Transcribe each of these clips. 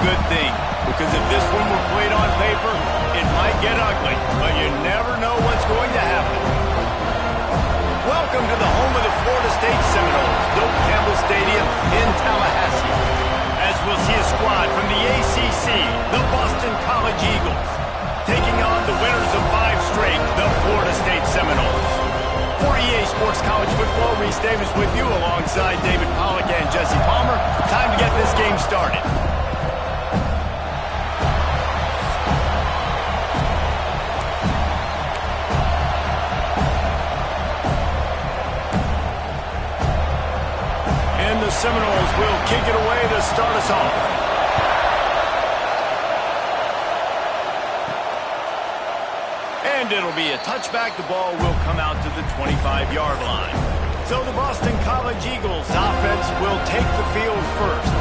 good thing, because if this one were played on paper, it might get ugly, but you never know what's going to happen. Welcome to the home of the Florida State Seminoles, Doak Campbell Stadium in Tallahassee, as we'll see a squad from the ACC, the Boston College Eagles, taking on the winners of 5 straight, the Florida State Seminoles. For EA Sports College Football, Reese Davis with you alongside David Pollack and Jesse Palmer. Time to get this game started. And the Seminoles will kick it away to start us off. And it'll be a touchback. The ball will come out to the 25-yard line. So the Boston College Eagles offense will take the field first.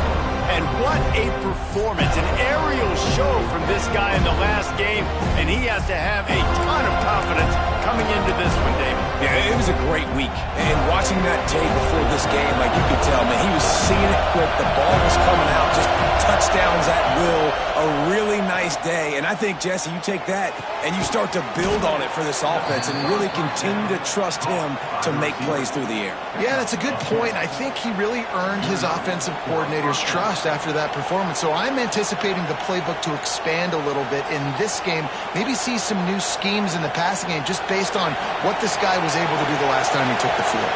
And what a performance, an aerial show from this guy in the last game. And he has to have a ton of confidence coming into this one, David. Yeah, it was a great week. And watching that tape before this game, like you could tell, man, he was seeing it quick. The ball was coming out, just touchdowns at will. A really nice day. And I think, Jesse, you take that and you start to build on it for this offense and really continue to trust him to make plays through the air. Yeah, that's a good point. I think he really earned his offensive coordinator's trust after that performance. So I'm anticipating the playbook to expand a little bit in this game. Maybe see some new schemes in the passing game just based on what this guy was able to do the last time he took the field.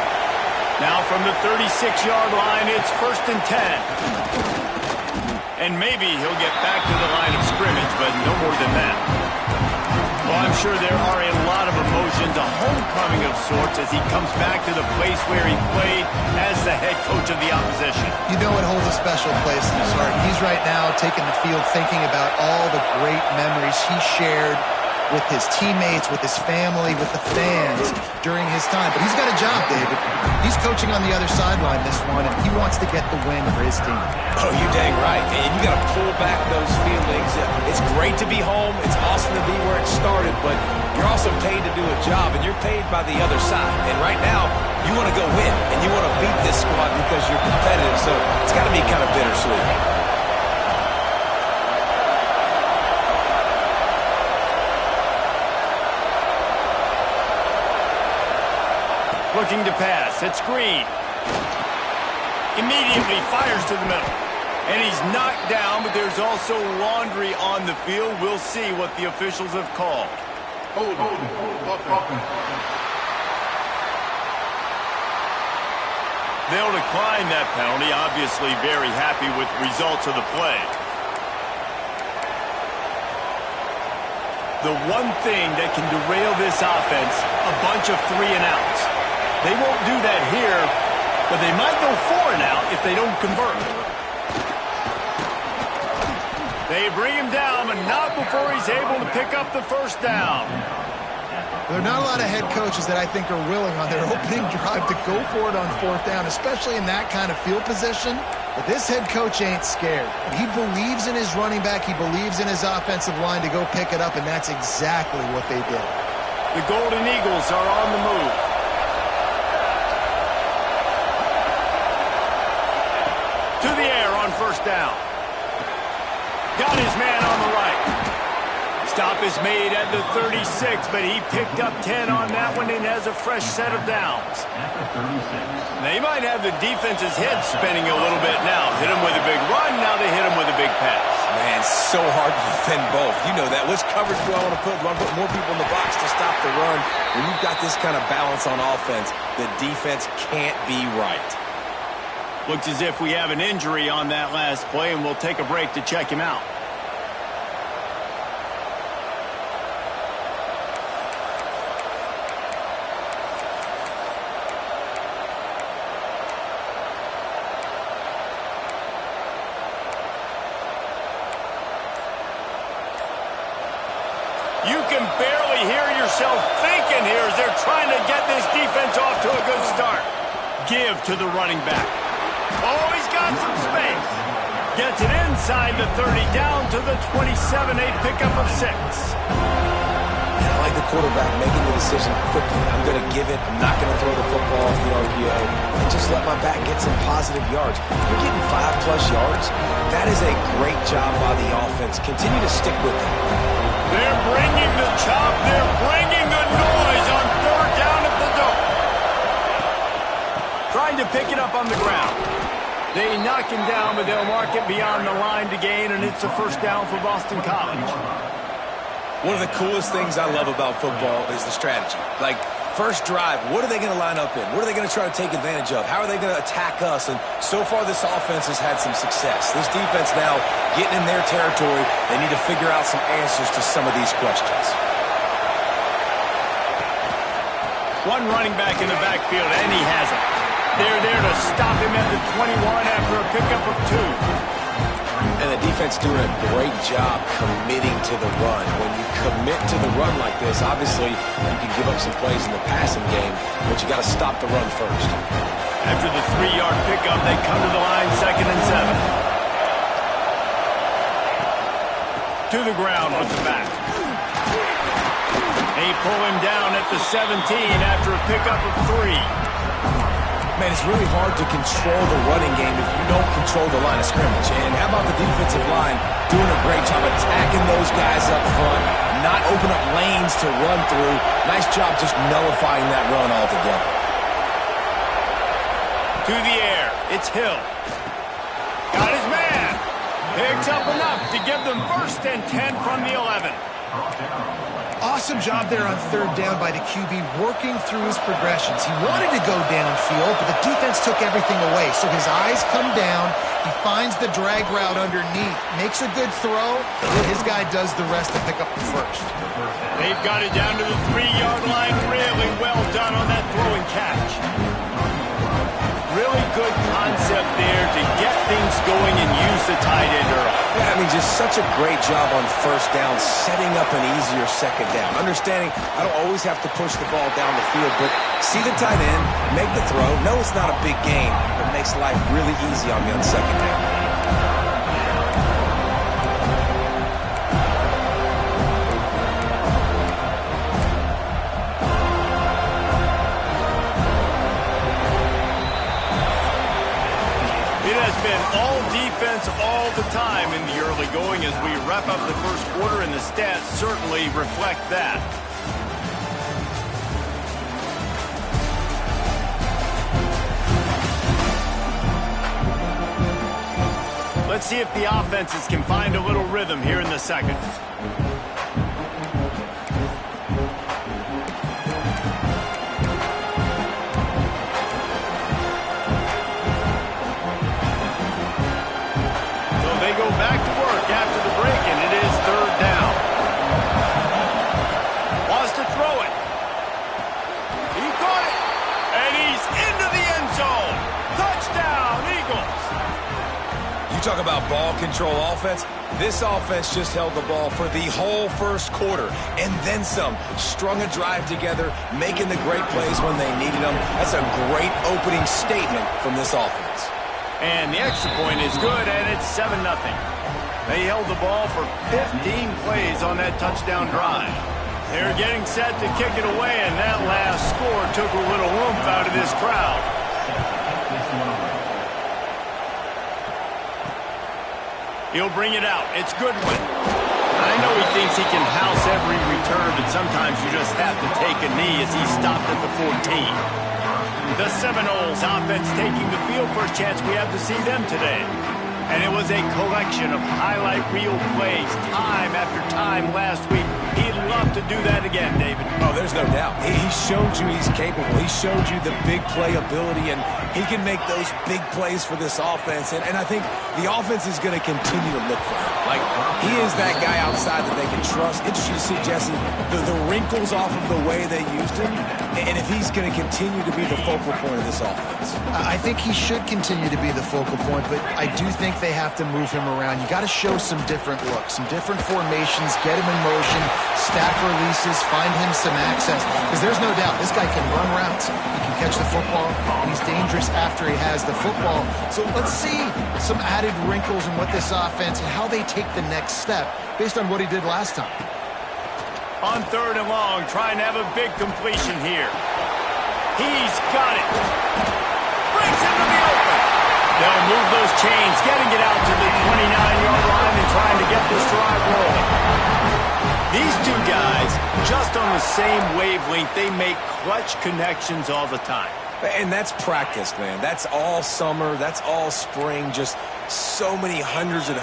Now from the 36-yard line, it's 1st and 10. And maybe he'll get back to the line of scrimmage, but no more than that. Well, I'm sure there are a lot of emotions, a homecoming of sorts, as he comes back to the place where he played as the head coach of the opposition. You know it holds a special place in his heart. He's right now taking the field thinking about all the great memories he shared with his teammates, with his family, with the fans during his time. But he's got a job, David. He's coaching on the other sideline this one, and he wants to get the win for his team. Oh, you dang right. And you got to pull back those feelings. It's great to be home. It's awesome to be where it started, but you're also paid to do a job, and you're paid by the other side. And right now, you want to go win, and you want to beat this squad because you're competitive, so it's got to be kind of bittersweet. Looking to pass. It's Green. Immediately fires to the middle. And he's knocked down, but there's also laundry on the field. We'll see what the officials have called. They'll decline that penalty. Obviously very happy with results of the play. The one thing that can derail this offense, a bunch of 3-and-outs. They won't do that here, but they might go 4-and-out if they don't convert. They bring him down, but not before he's able to pick up the first down. There are not a lot of head coaches that I think are willing on their opening drive to go for it on 4th down, especially in that kind of field position. But this head coach ain't scared. He believes in his running back. He believes in his offensive line to go pick it up, and that's exactly what they did. The Golden Eagles are on the move. To the air on 1st down. Got his man on the right. Stop is made at the 36, but he picked up 10 on that one and has a fresh set of downs. They might have the defense's head spinning a little bit now. Hit him with a big run, now they hit him with a big pass. Man, so hard to defend both. You know that. Which coverage do I want to put? Do I want to put more people in the box to stop the run? When you've got this kind of balance on offense, the defense can't be right. Looks as if we have an injury on that last play, and we'll take a break to check him out. You can barely hear yourself thinking here as they're trying to get this defense off to a good start. Give to the running back. Oh, he's got some space. Gets it inside the 30, down to the 27, a pickup of 6. I like the quarterback making the decision quickly. I'm going to give it. I'm not going to throw the football off the RPO and just let my back get some positive yards. You're getting 5+ yards. That is a great job by the offense. Continue to stick with that. They're bringing the chop. They're bringing the noise on third down at the Dome. Trying to pick it up on the ground. They knock him down, but they'll mark it beyond the line to gain, and it's a first down for Boston College. One of the coolest things I love about football is the strategy. Like, first drive, what are they going to line up in? What are they going to try to take advantage of? How are they going to attack us? And so far, this offense has had some success. This defense now getting in their territory. They need to figure out some answers to some of these questions. One running back in the backfield, and he has it. They're there to stop him at the 21 after a pickup of 2. And the defense doing a great job committing to the run. When you commit to the run like this, obviously you can give up some plays in the passing game, but you got to stop the run first. After the 3-yard pickup, they come to the line, 2nd and 7. To the ground with the back. They pull him down at the 17 after a pickup of 3. Man, it's really hard to control the running game if you don't control the line of scrimmage. And how about the defensive line doing a great job attacking those guys up front, not open up lanes to run through. Nice job just nullifying that run altogether. To the air, it's Hill. Got his man. Picks up enough to give them 1st and 10 from the 11. Awesome job there on third down by the QB, working through his progressions. He wanted to go downfield, but the defense took everything away. So his eyes come down. He finds the drag route underneath, makes a good throw, and his guy does the rest to pick up the 1st. They've got it down to the 3-yard line. Really well done on that throw and catch. Really good concept there to get things going and use the tight end early. Yeah, I mean, just such a great job on first down, setting up an easier 2nd down. Understanding I don't always have to push the ball down the field, but see the tight end, make the throw. No, it's not a big gain, but it makes life really easy on me on 2nd down. Been all defense all the time in the early going as we wrap up the 1st quarter, and the stats certainly reflect that. Let's see if the offenses can find a little rhythm here in the 2nd. Go back to work after the break, and it is 3rd down. Wants to throw it. He caught it, and he's into the end zone. Touchdown, Eagles. You talk about ball control offense. This offense just held the ball for the whole 1st quarter, and then some. Strung a drive together, making the great plays when they needed them. That's a great opening statement from this offense. And the extra point is good, and it's 7-0. They held the ball for 15 plays on that touchdown drive. They're getting set to kick it away, and that last score took a little oomph out of this crowd. He'll bring it out. It's Goodwin. I know he thinks he can house every return, but sometimes you just have to take a knee as he stopped at the 14. The Seminoles offense taking the field for a chance. We have to see them today. And it was a collection of highlight reel plays time after time last week. He'd love to do that again, David. Oh, there's no doubt. He showed you he's capable. He showed you the big play ability, and he can make those big plays for this offense. And I think the offense is going to continue to look for him. Like, he is that guy outside that they can trust. Interesting to see, Jesse, the wrinkles off of the way they used him, and if he's going to continue to be the focal point of this offense. I think he should continue to be the focal point, but I do think they have to move him around. You got to show some different looks, some different formations, get him in motion, stack releases, find him some access, because there's no doubt this guy can run routes, he can catch the football, and he's dangerous after he has the football. So let's see some added wrinkles in what this offense and how they take the next step based on what he did last time. On 3rd and long, trying to have a big completion here. He's got it. Brings it to the open. They'll move those chains, getting it out to the 29-yard line and trying to get this drive rolling. These two guys, just on the same wavelength, they make clutch connections all the time. And that's practice, man. That's all summer. That's all spring. Just so many hundreds and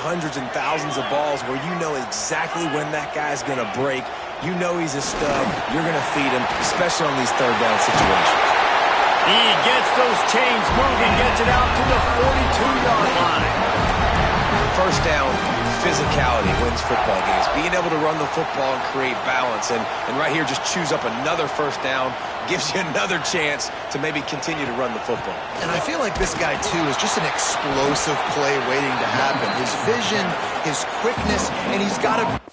thousands of balls where you know exactly when that guy's going to break. You know he's a stud. You're going to feed him, especially on these third down situations. He gets those chains moving, gets it out to the 42-yard line. First down, physicality wins football games. Being able to run the football and create balance. And right here, just choose up another first down, gives you another chance to maybe continue to run the football. And I feel like this guy, too, is just an explosive play waiting to happen. His vision, his quickness, and he's got to...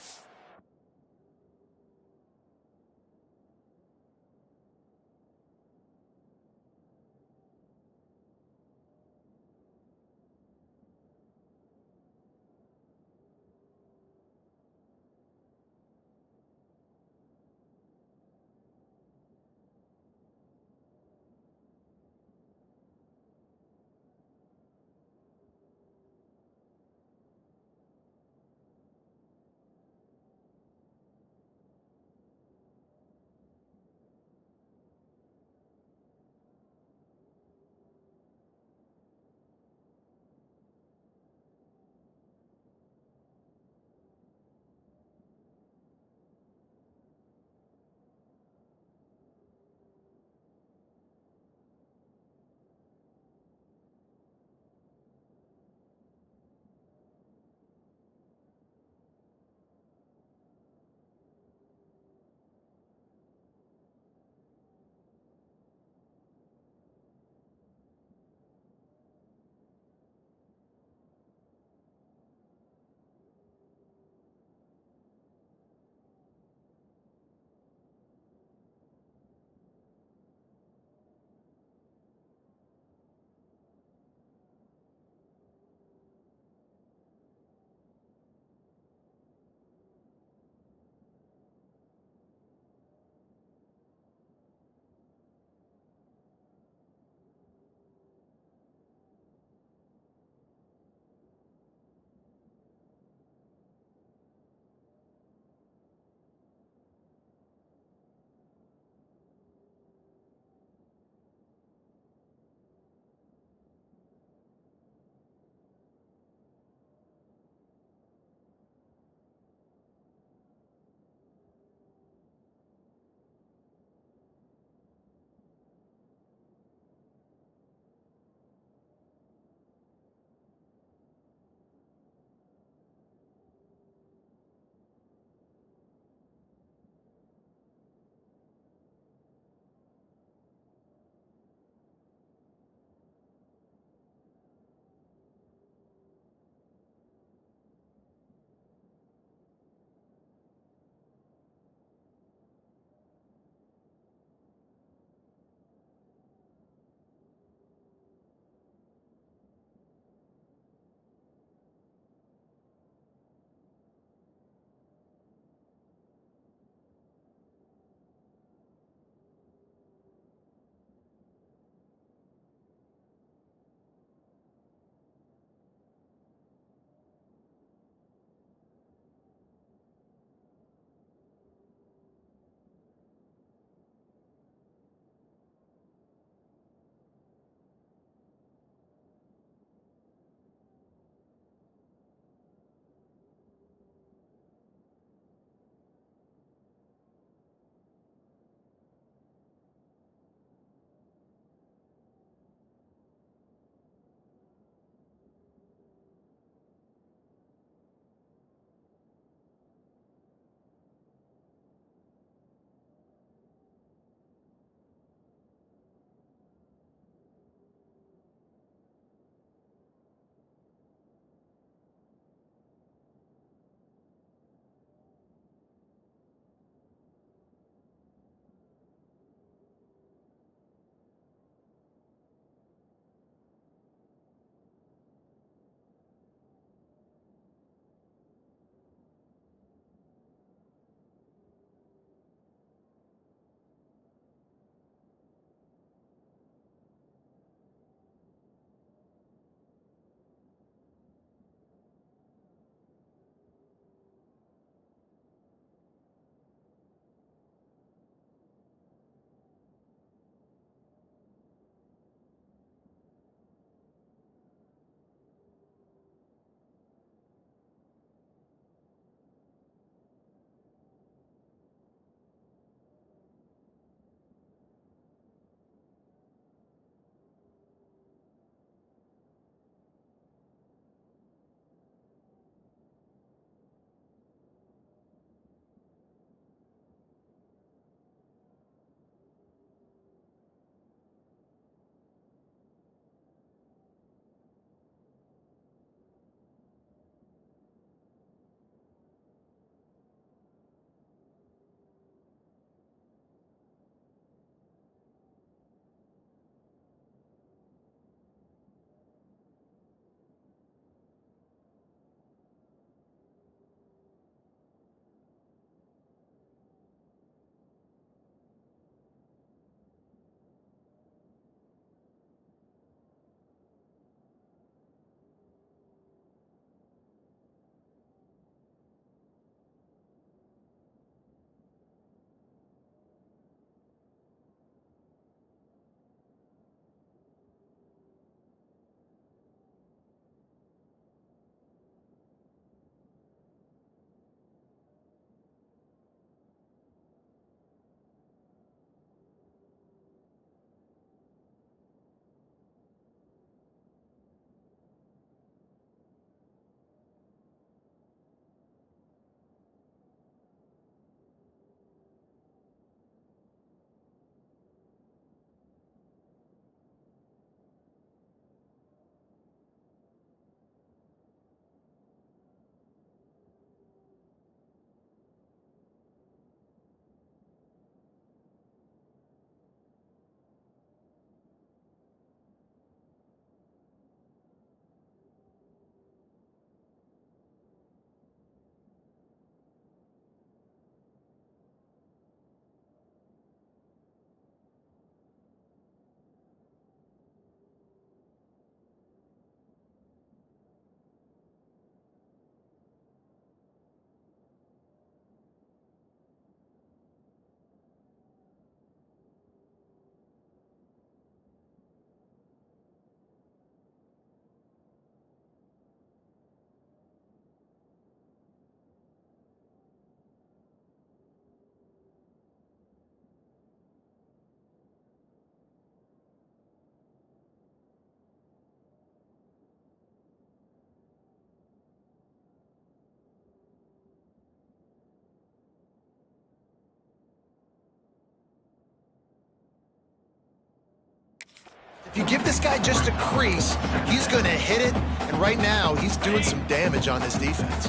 If you give this guy just a crease, he's going to hit it, and right now he's doing some damage on this defense.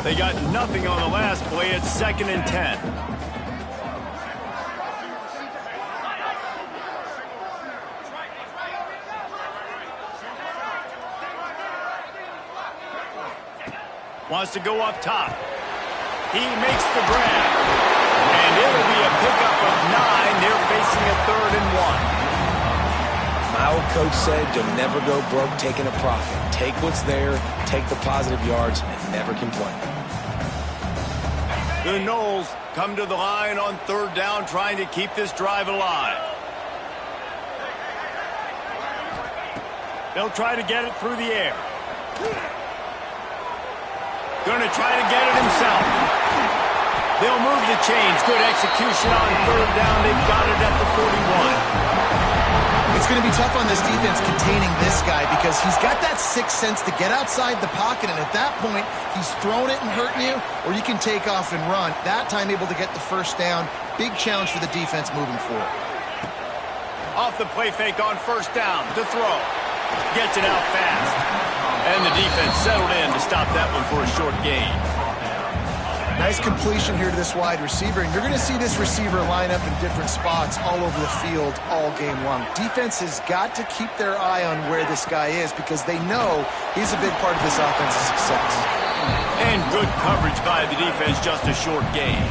They got nothing on the last play. It's 2nd and 10. Wants to go up top. He makes the grab. And it'll be a pickup of 9. They're facing a 3rd and 1. My old coach said you'll never go broke taking a profit. Take what's there, take the positive yards, and never complain. The Noles come to the line on 3rd down, trying to keep this drive alive. They'll try to get it through the air. Going to try to get it himself. They'll move the chains. Good execution on 3rd down. They've got it at the 41. It's going to be tough on this defense containing this guy because he's got that sixth sense to get outside the pocket, and at that point, he's throwing it and hurting you, or you can take off and run. That time able to get the 1st down. Big challenge for the defense moving forward. Off the play fake on 1st down. To throw. Gets it out fast. And the defense settled in to stop that one for a short gain. Nice completion here to this wide receiver, and you're going to see this receiver line up in different spots all over the field all game long. Defense has got to keep their eye on where this guy is because they know he's a big part of this offense's success. And good coverage by the defense, just a short gain.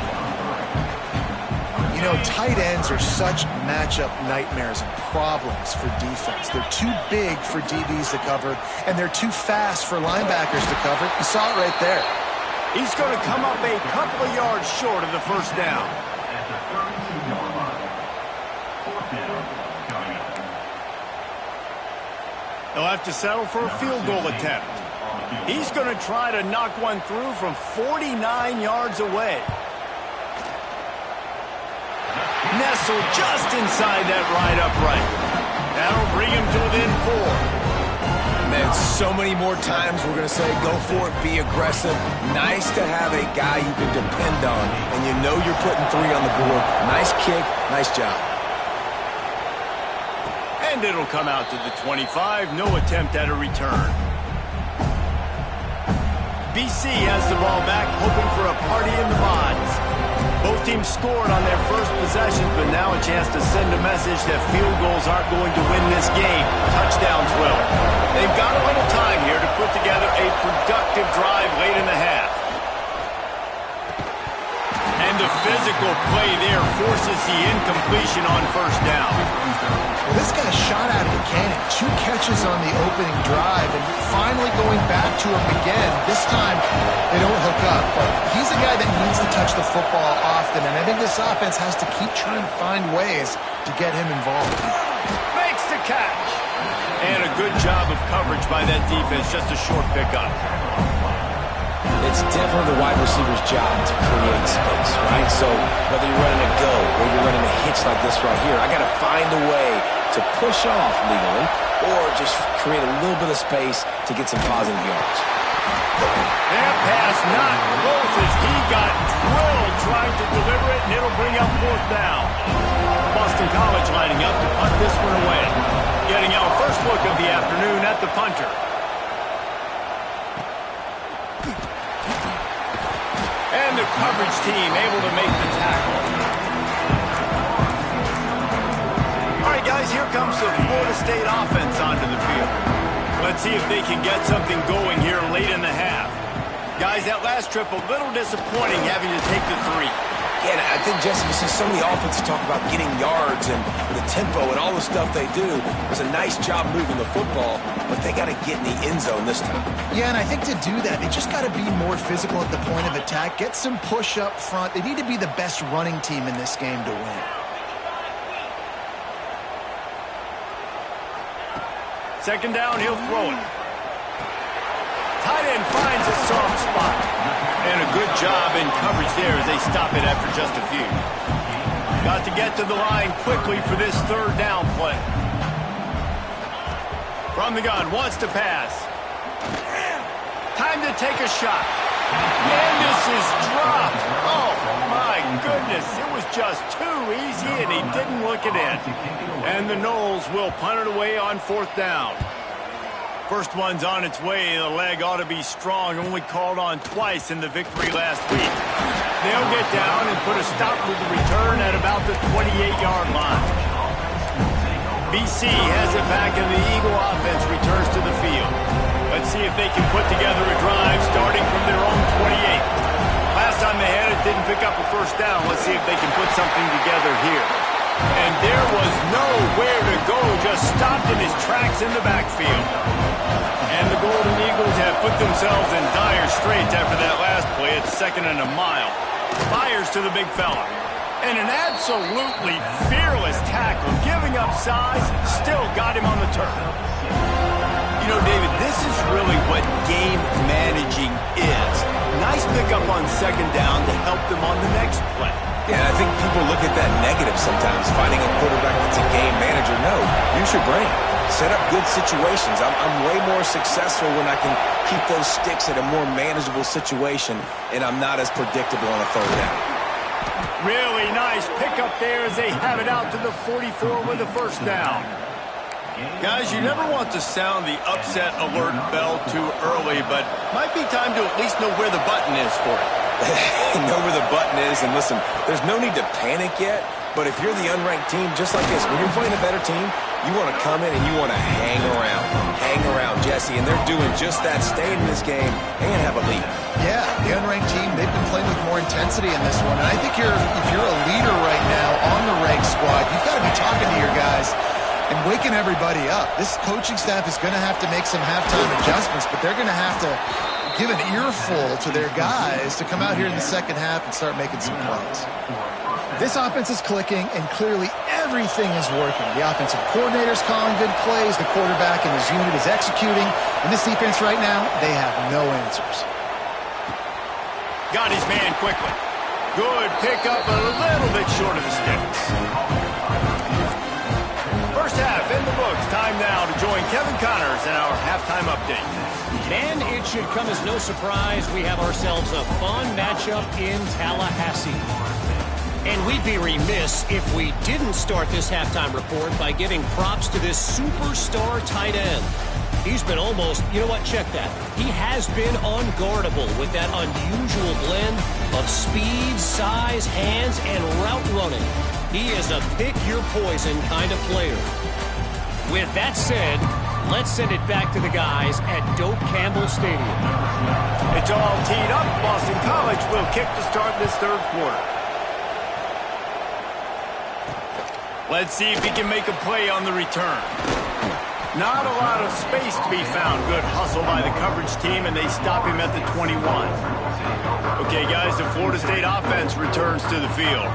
You know, tight ends are such matchup nightmares and problems for defense. They're too big for DBs to cover, and they're too fast for linebackers to cover. You saw it right there. He's going to come up a couple of yards short of the 1st down. They'll have to settle for a field goal attempt. He's going to try to knock one through from 49 yards away. Nestled just inside that right upright. That'll bring him to within 4. Man, so many more times we're going to say go for it, be aggressive. Nice to have a guy you can depend on, and you know you're putting 3 on the board. Nice kick, nice job. And it'll come out to the 25. No attempt at a return. BC has the ball back, hoping for a party in the mods. Both teams scored on their first possessions, but now a chance to send a message that field goals aren't going to win this game. Touchdowns will. They've got a little time here to put together a productive drive late in the half. And the physical play there forces the incompletion on 1st down. Well, this guy shot out of a cannon. 2 catches on the opening drive, and finally going back to him again. This time, they don't hook up. But he's a guy that needs to touch the football often, and I think this offense has to keep trying to find ways to get him involved. Makes the catch. And a good job of coverage by that defense. Just a short pickup. It's definitely the wide receiver's job to create space, right? So whether you're running a go or you're running a hitch like this right here, I got to find a way to push off legally or just create a little bit of space to get some positive yards. That pass not close as he got drilled trying to deliver it, and it'll bring up 4th down. Boston College lining up to punt this one away. Getting our first look of the afternoon at the punter. And the coverage team able to make the tackle. All right, guys, here comes the Florida State offense onto the field. Let's see if they can get something going here late in the half. Guys, that last trip a little disappointing having to take the 3. Yeah, I think, Jesse, you see so many offenses talk about getting yards and the tempo and all the stuff they do. It was a nice job moving the football, but they got to get in the end zone this time. Yeah, and I think to do that, they just got to be more physical at the point of attack, get some push up front. They need to be the best running team in this game to win. Second down, he'll throw it. Tight end finds a soft spot. And a good job in coverage there as they stop it after just a few. Got to get to the line quickly for this 3rd down play. From the gun, wants to pass. Time to take a shot. And this is dropped. Oh, my goodness. goodness, it was just too easy, and he didn't look it in. And the Noles will punt it away on 4th down. First one's on its way. The leg ought to be strong, only called on twice in the victory last week. They'll get down and put a stop to the return at about the 28-yard line. BC has it back, and the Eagle offense returns to the field. Let's see if they can put together a drive starting from their own 28. Last time they had it, didn't pick up a first down. Let's see if they can put something together here. And there was nowhere to go, just stopped in his tracks in the backfield. And the Golden Eagles have put themselves in dire straits after that last play. It's 2nd and a mile. Fires to the big fella. And an absolutely fearless tackle, giving up size, still got him on the turf. You know, David, this is really what game managing is. Nice pickup on 2nd down to help them on the next play. Yeah, I think people look at that negative sometimes, finding a quarterback that's a game manager. No, use your brain. Set up good situations. I'm way more successful when I can keep those sticks at a more manageable situation, and I'm not as predictable on a 3rd down. Really nice pickup there as they have it out to the 44 with a 1st down. Guys, you never want to sound the upset alert bell too early, but might be time to at least know where the button is for it. Know where the button is, and listen, there's no need to panic yet, but if you're the unranked team, just like this, when you're playing a better team, you want to come in and you want to hang around, Jesse, and they're doing just that, staying in this game and have a lead. Yeah, the unranked team, they've been playing with more intensity in this one, and I think if you're a leader right now on the ranked squad, you've got to be talking to your guys and waking everybody up. This coaching staff is going to have to make some halftime adjustments, but they're going to have to give an earful to their guys to come out here in the 2nd half and start making some plays. This offense is clicking, and clearly everything is working. The offensive coordinator's calling good plays, the quarterback and his unit is executing, and this defense right now, they have no answers. Got his man quickly. Good pickup, a little bit short of the sticks. First half in the books. Time now to join Kevin Connors in our halftime update. And it should come as no surprise we have ourselves a fun matchup in Tallahassee. And we'd be remiss if we didn't start this halftime report by giving props to this superstar tight end. He's been almost, you know what, check that. He has been unguardable with that unusual blend of speed, size, hands, and route running. He is a pick-your-poison kind of player. With that said, let's send it back to the guys at Doak Campbell Stadium. It's all teed up. Boston College will kick to start this 3rd quarter. Let's see if he can make a play on the return. Not a lot of space to be found. Good hustle by the coverage team, and they stop him at the 21. Okay, guys, the Florida State offense returns to the field.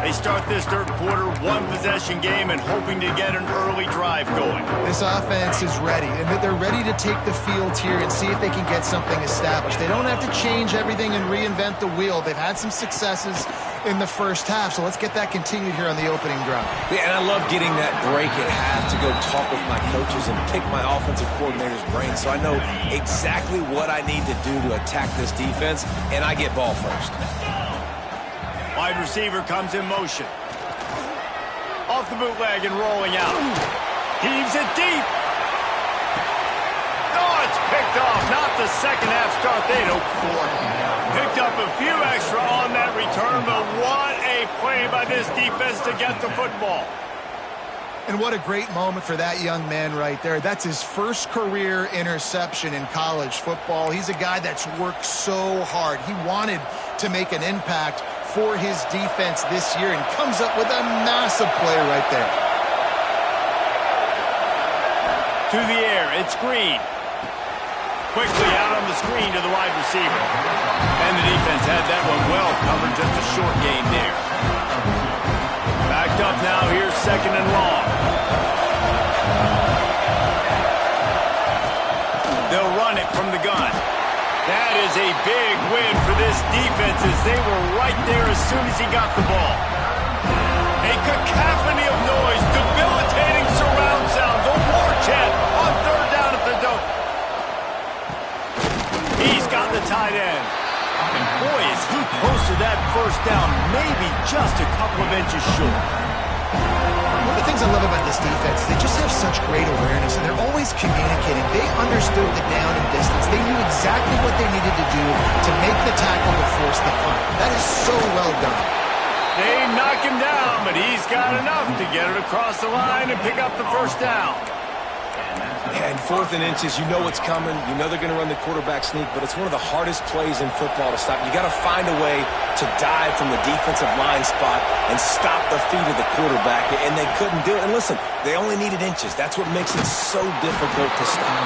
They start this 3rd quarter, 1-possession game, and hoping to get an early drive going. This offense is ready, and they're ready to take the field here and see if they can get something established. They don't have to change everything and reinvent the wheel. They've had some successes in the 1st half, so let's get that continued here on the opening drive. Yeah, and I love getting that break at half to go talk with my coaches and pick my offensive coordinator's brain, so I know exactly what I need to do to attack this defense, and I get ball first. Wide receiver comes in motion. Off the bootleg and rolling out. Heaves it deep. Oh, it's picked off. Not the 2nd half start they'd hoped for. Picked up a few extra on that return, but what a play by this defense to get the football. And what a great moment for that young man right there. That's his first career interception in college football. He's a guy that's worked so hard. He wanted to make an impact for his defense this year and comes up with a massive play right there. To the air, it's Green. Quickly out on the screen to the wide receiver. And the defense had that one well covered, just a short gain there. Backed up now, here's 2nd and long. They'll run it from the gun. That is a big win for this defense as they were right there as soon as he got the ball. A cacophony of noise, debilitating surround sound, the war chant on 3rd down at the Doak. He's got the tight end. And boy, is too close to that first down, maybe just a couple of inches short. One of the things I love about this defense, they just have such great awareness, and they're always communicating. They understood the down and distance. They knew exactly what they needed to do to make the tackle to force the punt. That is so well done. They knock him down, but he's got enough to get it across the line and pick up the first down. And 4th and inches, you know what's coming. You know they're going to run the quarterback sneak, but it's one of the hardest plays in football to stop. You got to find a way to dive from the defensive line spot and stop the feet of the quarterback, and they couldn't do it. And listen, they only needed inches. That's what makes it so difficult to stop.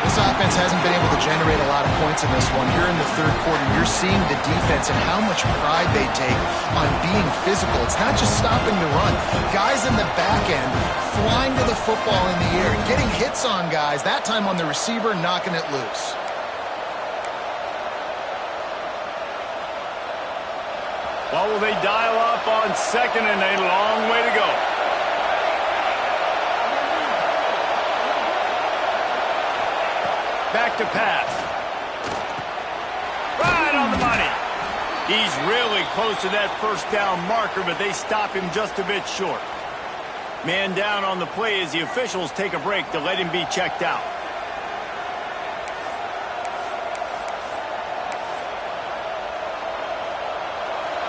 This offense hasn't been able to generate a lot of points in this one. Here in the third quarter, you're seeing the defense and how much pride they take on being physical. It's not just stopping the run. Guys in the back end flying to the football in the air, getting hits on guys, that time on the receiver, knocking it loose. What will they dial up on second and a long way to go? Back to pass. Right on the money. He's really close to that first down marker, but they stop him just a bit short. Man down on the play as the officials take a break to let him be checked out.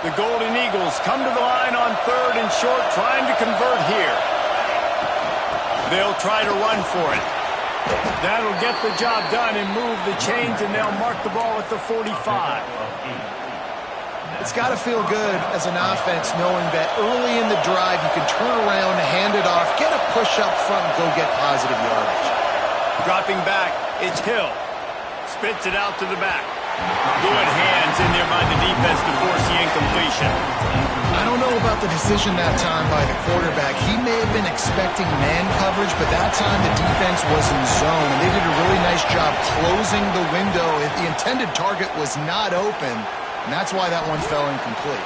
The Golden Eagles come to the line on 3rd and short, trying to convert here. They'll try to run for it. That'll get the job done and move the chains, and they'll mark the ball at the 45. It's got to feel good as an offense knowing that early in the drive you can turn around, hand it off, get a push up front, and go get positive yardage. Dropping back, it's Hill. Spits it out to the back. Good hands in there by the defense to force the incompletion. I don't know about the decision that time by the quarterback. He may have been expecting man coverage, but that time the defense was in zone, and they did a really nice job closing the window. The intended target was not open, and that's why that one fell incomplete.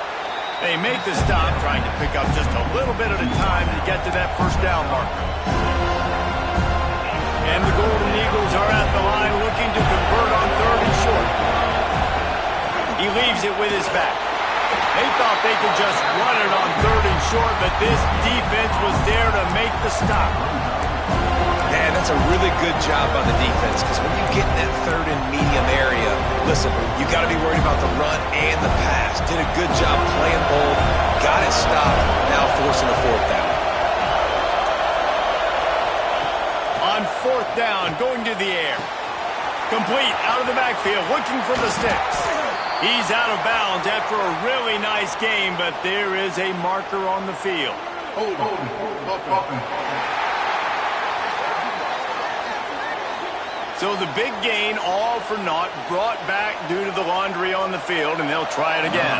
They make the stop, trying to pick up just a little bit at a time to get to that first down marker. And the Golden Eagles are at the line looking to convert on 3rd and short. He leaves it with his back. They thought they could just run it on 3rd and short, but this defense was there to make the stop. Man, that's a really good job by the defense, because when you get in that 3rd and medium area, listen, you got to be worried about the run and the pass. Did a good job playing both, got it stopped, now forcing a 4th down. On 4th down, going to the air. Complete, out of the backfield, looking for the sticks. He's out of bounds after a really nice game, but there is a marker on the field. So the big gain, all for naught, brought back due to the laundry on the field, and they'll try it again.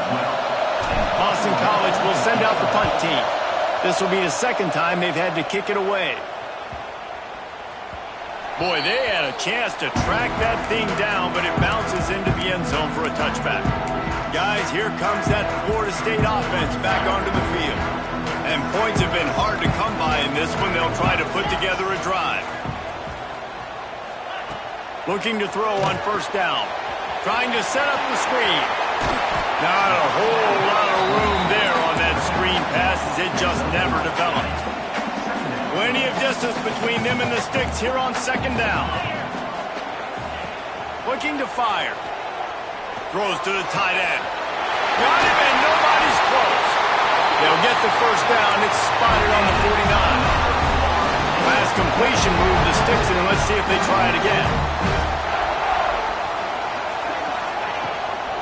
Boston College will send out the punt team. This will be the second time they've had to kick it away. Boy, they had a chance to track that thing down, but it bounces into the end zone for a touchback. Guys, here comes that Florida State offense back onto the field. And points have been hard to come by in this one. They'll try to put together a drive. Looking to throw on 1st down. Trying to set up the screen. Not a whole lot of room there on that screen pass, as it just never developed. Plenty of distance between them and the sticks here on 2nd down. Looking to fire. Throws to the tight end. Got him, and nobody's close. They'll get the first down. It's spotted on the 49. Last completion moved the sticks, and let's see if they try it again.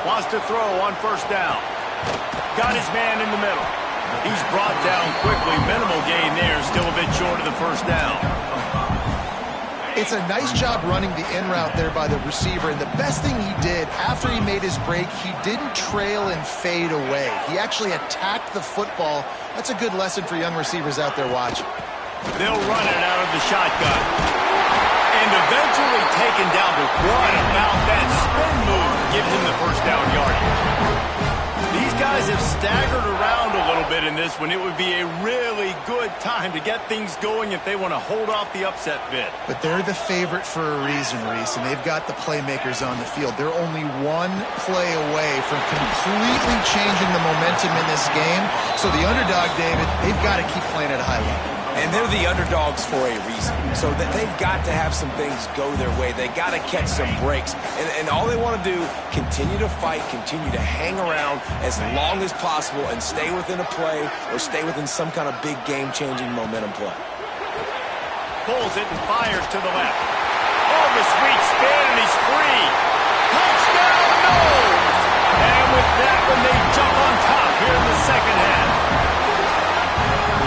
Wants to throw on 1st down. Got his man in the middle. He's brought down quickly. Minimal gain there. Still a bit short of the first down. It's a nice job running the in route there by the receiver. And the best thing he did after he made his break, he didn't trail and fade away. He actually attacked the football. That's a good lesson for young receivers out there watching. They'll run it out of the shotgun. And eventually taken down. But what about that spin move gives him the first down yardage? These guys have staggered around a little bit said in this one, it would be a really good time to get things going if they want to hold off the upset bid. But they're the favorite for a reason, Reese, and they've got the playmakers on the field. They're only one play away from completely changing the momentum in this game. So the underdog, David, they've got to keep playing at a high level. And they're the underdogs for a reason. So that they've got to have some things go their way. They got to catch some breaks. And all they want to do, continue to fight, continue to hang around as long as possible and stay within a play or stay within some kind of big game-changing momentum play. Pulls it and fires to the left. Oh, the sweet spin, and he's free. Touchdown, no! And with that one, they jump on top here in the second half.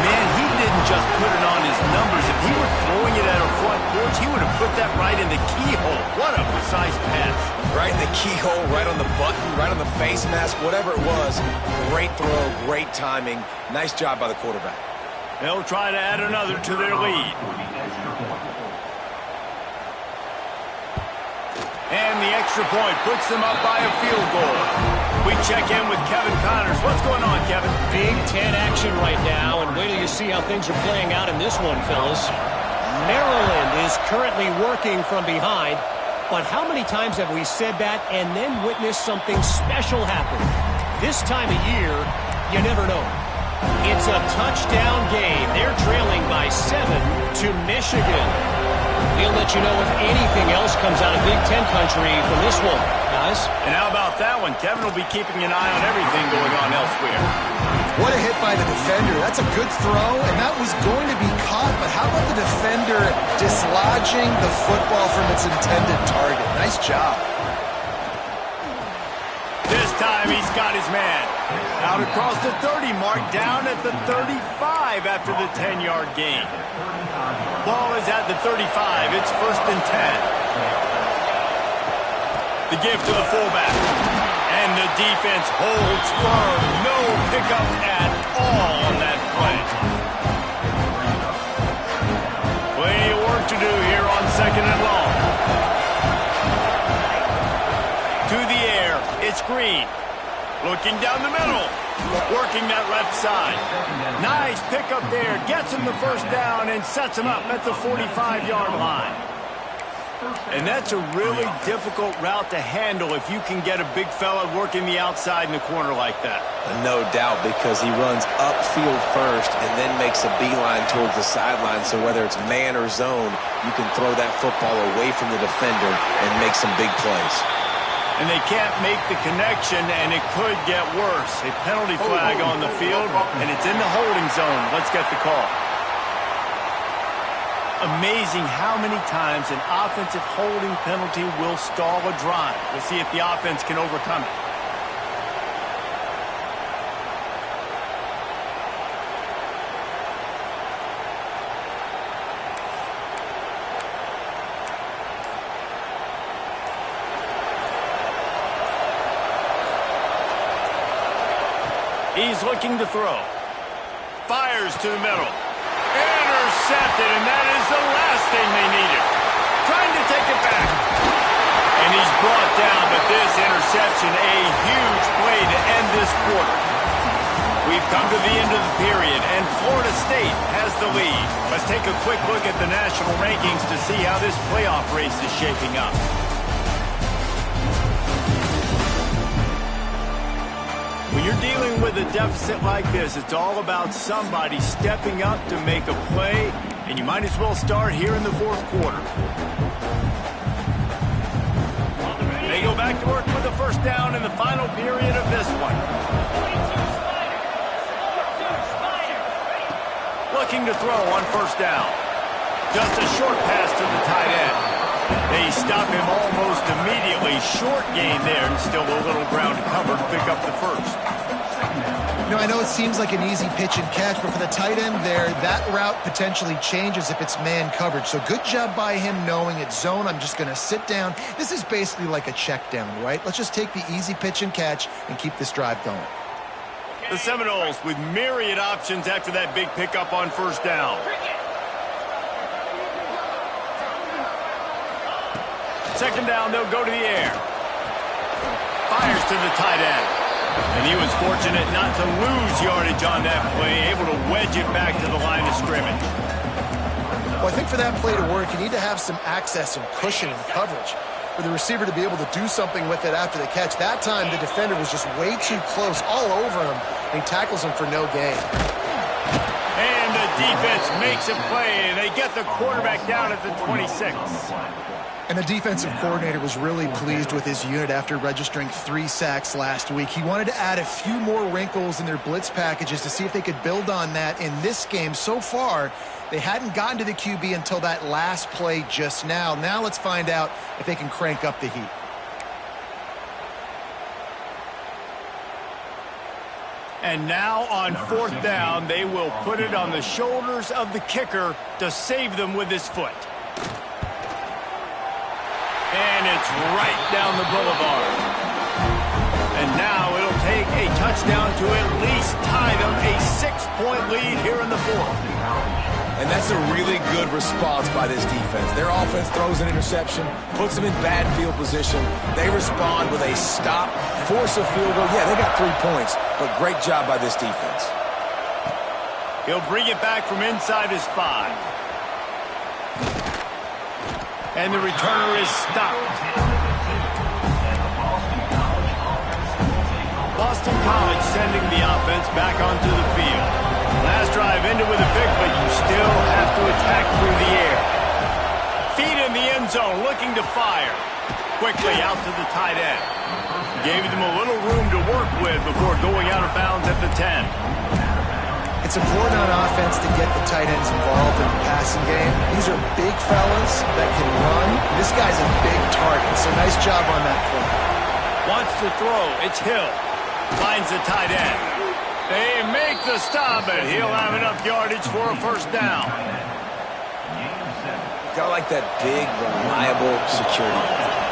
Man, he didn't just put it on his numbers. If he were throwing it at a front porch, he would have put that right in the keyhole. What a precise pass. Right in the keyhole, right on the button, right on the face mask, whatever it was. Great throw, great timing. Nice job by the quarterback. They'll try to add another to their lead. And the extra point puts them up by a field goal. We check in with Kevin Connors. What's going on, Kevin? Big Ten action right now, and wait till you see how things are playing out in this one, fellas. Maryland is currently working from behind, but how many times have we said that and then witnessed something special happen? This time of year, you never know. It's a touchdown game. They're trailing by 7 to Michigan. We'll let you know if anything else comes out of Big Ten country from this one, guys. And how about that one? Kevin will be keeping an eye on everything going on elsewhere. What a hit by the defender. That's a good throw, and that was going to be caught, but how about the defender dislodging the football from its intended target? Nice job. This time he's got his man. Out across the 30 mark, down at the 35 after the 10-yard gain. Ball is at the 35. It's 1st and 10. The give to the fullback. And the defense holds firm. No pickup at all on that play. Plenty of work to do here on 2nd and long. To the air. It's Green. Looking down the middle. Working that left side. Nice pickup there. Gets him the first down and sets him up at the 45-yard line. And that's a really difficult route to handle if you can get a big fella working the outside in the corner like that. No doubt, because he runs upfield first and then makes a beeline towards the sideline. So whether it's man or zone, you can throw that football away from the defender and make some big plays. And they can't make the connection, and it could get worse. A penalty flag on the field, and it's in the holding zone. Let's get the call. Amazing how many times an offensive holding penalty will stall a drive. We'll see if the offense can overcome it. He's looking to throw. Fires to the middle. Intercepted, and that is the last thing they needed. Trying to take it back. And he's brought down, but this interception, a huge play to end this quarter. We've come to the end of the period, and Florida State has the lead. Let's take a quick look at the national rankings to see how this playoff race is shaping up. When you're dealing with a deficit like this, it's all about somebody stepping up to make a play, and you might as well start here in the 4th quarter. They go back to work with a first down in the final period of this one. Looking to throw on first down. Just a short pass to the tight end. They stop him almost immediately. Short gain there, and still a little ground to cover to pick up the first. You know, I know it seems like an easy pitch and catch, but for the tight end there, that route potentially changes if it's man coverage. So good job by him knowing it's zone. I'm just going to sit down. This is basically like a check down, right? Let's just take the easy pitch and catch and keep this drive going. The Seminoles with myriad options after that big pickup on first down. Second down, they'll go to the air. Fires to the tight end. And he was fortunate not to lose yardage on that play, able to wedge it back to the line of scrimmage. Well, I think for that play to work, you need to have some access and cushion and coverage for the receiver to be able to do something with it after the catch. That time, the defender was just way too close, all over him, and he tackles him for no gain. And the defense makes a play, and they get the quarterback down at the 26. And the defensive coordinator was really pleased with his unit after registering 3 sacks last week. He wanted to add a few more wrinkles in their blitz packages to see if they could build on that in this game. So far, they hadn't gotten to the QB until that last play just now. Now let's find out if they can crank up the heat. And now on 4th down, they will put it on the shoulders of the kicker to save them with his foot. And it's right down the boulevard. And now it'll take a touchdown to at least tie them a 6-point lead here in the 4th. And that's a really good response by this defense. Their offense throws an interception, puts them in bad field position. They respond with a stop, force a field goal. Yeah, they got 3 points, but great job by this defense. He'll bring it back from inside his 5. And the returner is stopped. Boston College sending the offense back onto the field. Last drive ended with a pick, but you still have to attack through the air. Feet in the end zone, looking to fire. Quickly out to the tight end. Gave them a little room to work with before going out of bounds at the 10. It's important on offense to get the tight ends involved in the passing game. These are big fellas that can run. This guy's a big target, so nice job on that play. Wants to throw. It's Hill. Finds the tight end. They make the stop, and he'll have enough yardage for a 1st down. Got like that big, reliable security.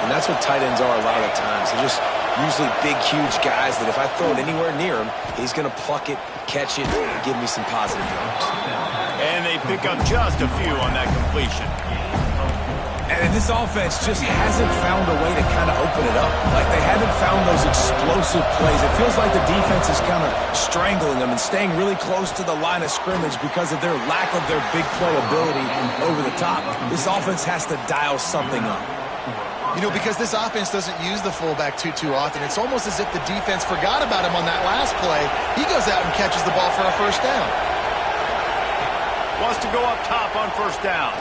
And that's what tight ends are a lot of the times. They're just usually big, huge guys that if I throw it anywhere near him, he's going to pluck it, catch it, and give me some positive yards. And they pick up just a few on that completion. And this offense just hasn't found a way to kind of open it up. Like they haven't found those explosive plays. It feels like the defense is kind of strangling them and staying really close to the line of scrimmage because of their lack of their big play ability over the top. This offense has to dial something up. You know, because this offense doesn't use the fullback too often, it's almost as if the defense forgot about him on that last play. He goes out and catches the ball for a 1st down. Wants to go up top on 1st down.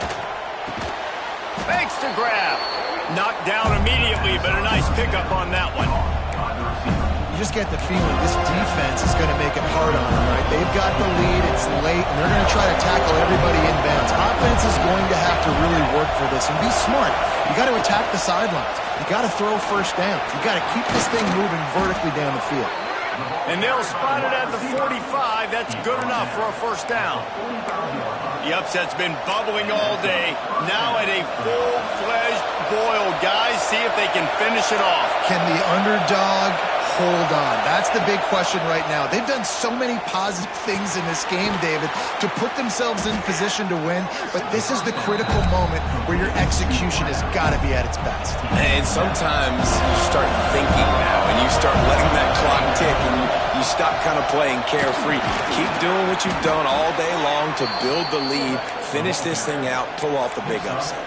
Makes the grab. Knocked down immediately, but a nice pickup on that one. You just get the feeling this defense is going to make it hard on them, right? They've got the lead, it's late, and they're going to try to tackle everybody inbounds. Offense is going to have to really work for this and be smart. You got to attack the sidelines. You got to throw 1st down. You got to keep this thing moving vertically down the field. And they'll spot it at the 45. That's good enough for a 1st down. The upset's been bubbling all day. Now at a full-fledged boil. Guys, see if they can finish it off. Can the underdog hold on? That's the big question right now. They've done so many positive things in this game, David, to put themselves in position to win, but this is the critical moment where your execution has got to be at its best. And sometimes you start thinking now, and you start letting that clock tick, and you stop kind of playing carefree. Keep doing what you've done all day long to build the lead, finish this thing out, pull off the big upset.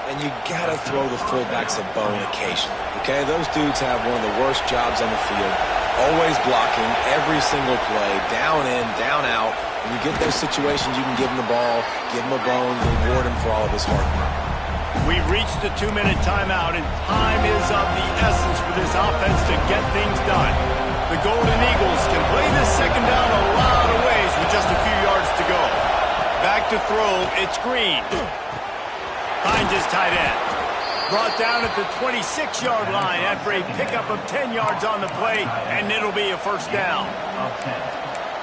And you got to throw the fullbacks a bone occasionally, okay? Those dudes have one of the worst jobs on the field, always blocking every single play, down in, down out. When you get those situations, you can give them the ball, give them a bone, reward him for all of his hard work. We've reached the 2-minute timeout, and time is of the essence for this offense to get things done. The Golden Eagles can play this 2nd down a lot of ways with just a few yards to go. Back to throw, it's Green. Finds his tight end. Brought down at the 26-yard line after a pickup of 10 yards on the play, and it'll be a 1st down.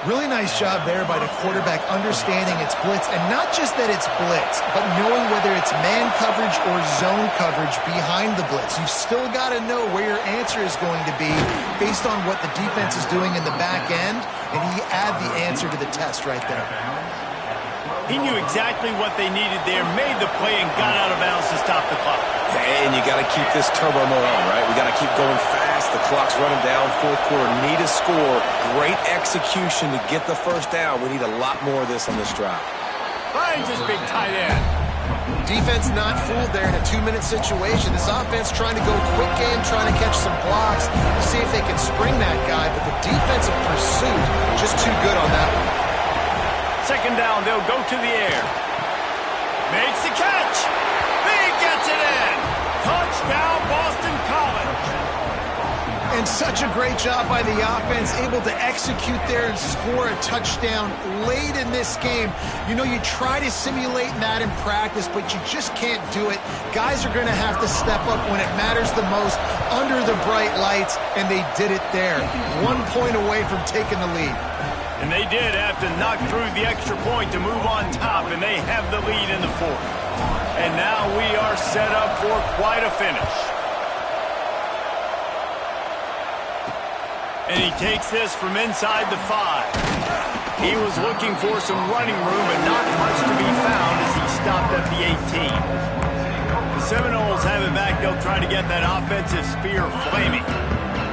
Really nice job there by the quarterback understanding it's blitz, and not just that it's blitz, but knowing whether it's man coverage or zone coverage behind the blitz. You've still got to know where your answer is going to be based on what the defense is doing in the back end, and he add the answer to the test right there. He knew exactly what they needed there, made the play, and got out of bounds to stop the clock. And you got to keep this turbo mode on, right? We got to keep going fast. The clock's running down. Fourth quarter, need a score. Great execution to get the first down. We need a lot more of this on this drive. Finds his big tight end. Defense not fooled there in a 2-minute situation. This offense trying to go quick game, trying to catch some blocks to see if they can spring that guy, but the defensive pursuit just too good on that one. Second down, they'll go to the air. Makes the catch. He gets it in. Touchdown, Boston College. And such a great job by the offense, able to execute there and score a touchdown late in this game. You know, you try to simulate that in practice, but you just can't do it. Guys are going to have to step up when it matters the most under the bright lights, and they did it there. 1 point away from taking the lead. And they did have to knock through the extra point to move on top, and they have the lead in the fourth. And now we are set up for quite a finish. And he takes this from inside the 5. He was looking for some running room, but not much to be found as he stopped at the 18. The Seminoles have it back. They'll try to get that offensive spear flaming.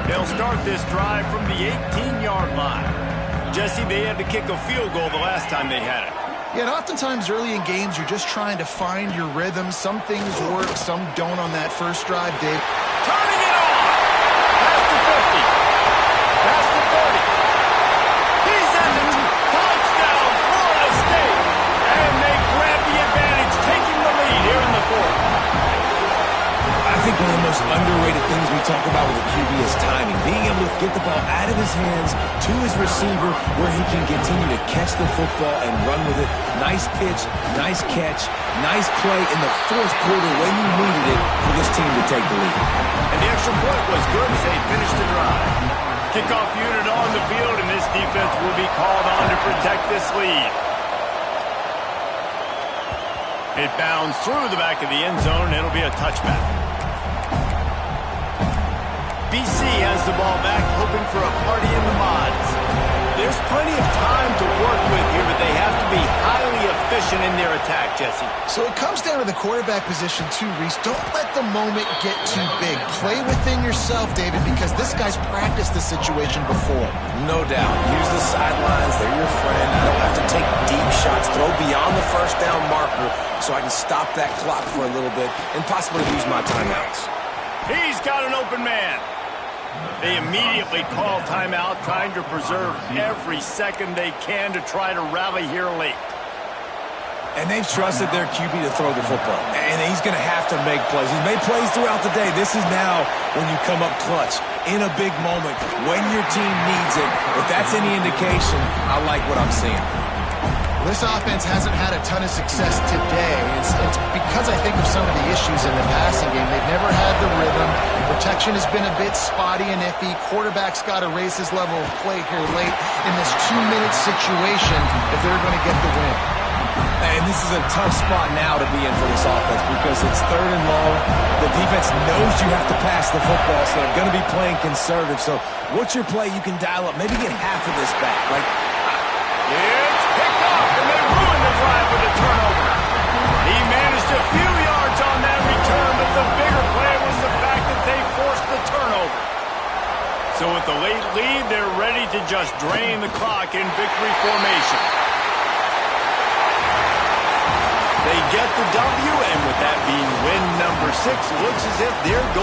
They'll start this drive from the 18-yard line. Jesse, they had to kick a field goal the last time they had it. Yeah, and oftentimes early in games, you're just trying to find your rhythm. Some things work, some don't on that first drive, Dave. Turning it on! Past the 50. Past the 30. He's at the touchdown, Florida State. And they grab the advantage, taking the lead here in the fourth. I think one of the most underrated things we talk about with a QB is timing. Being able to get the ball out of his hands to his receiver where he can continue to catch the football and run with it. Nice pitch, nice catch, nice play in the fourth quarter when you needed it for this team to take the lead. And the extra point was good as they finished the drive. Kickoff unit on the field, and this defense will be called on to protect this lead. It bounds through the back of the end zone, and it'll be a touchback. BC has the ball back, hoping for a party in the mods. There's plenty of time to work with here, but they have to be highly efficient in their attack, Jesse. So it comes down to the quarterback position too, Reese. Don't let the moment get too big. Play within yourself, David, because this guy's practiced this situation before. No doubt. Use the sidelines. They're your friend. I don't have to take deep shots. Throw beyond the first down marker so I can stop that clock for a little bit and possibly use my timeouts. He's got an open man. They immediately call timeout, trying to preserve every second they can to try to rally here late. And they've trusted their QB to throw the football. And he's going to have to make plays. He's made plays throughout the day. This is now when you come up clutch in a big moment when your team needs it. If that's any indication, I like what I'm seeing. This offense hasn't had a ton of success today. It's because I think of some of the issues in the passing game. They've never had the rhythm. Protection has been a bit spotty and iffy. Quarterback's got to raise his level of play here late in this 2-minute situation if they're going to get the win. And this is a tough spot now to be in for this offense because it's third and long. The defense knows you have to pass the football, so they're going to be playing conservative. So what's your play you can dial up? Maybe get half of this back. It's picked off, and they ruin the drive with a turnover. He managed a few yards on that return, but the bigger play was the fact that they forced the turnover. So with the late lead, they're ready to just drain the clock in victory formation. They get the W, and with that being win number 6, looks as if they're going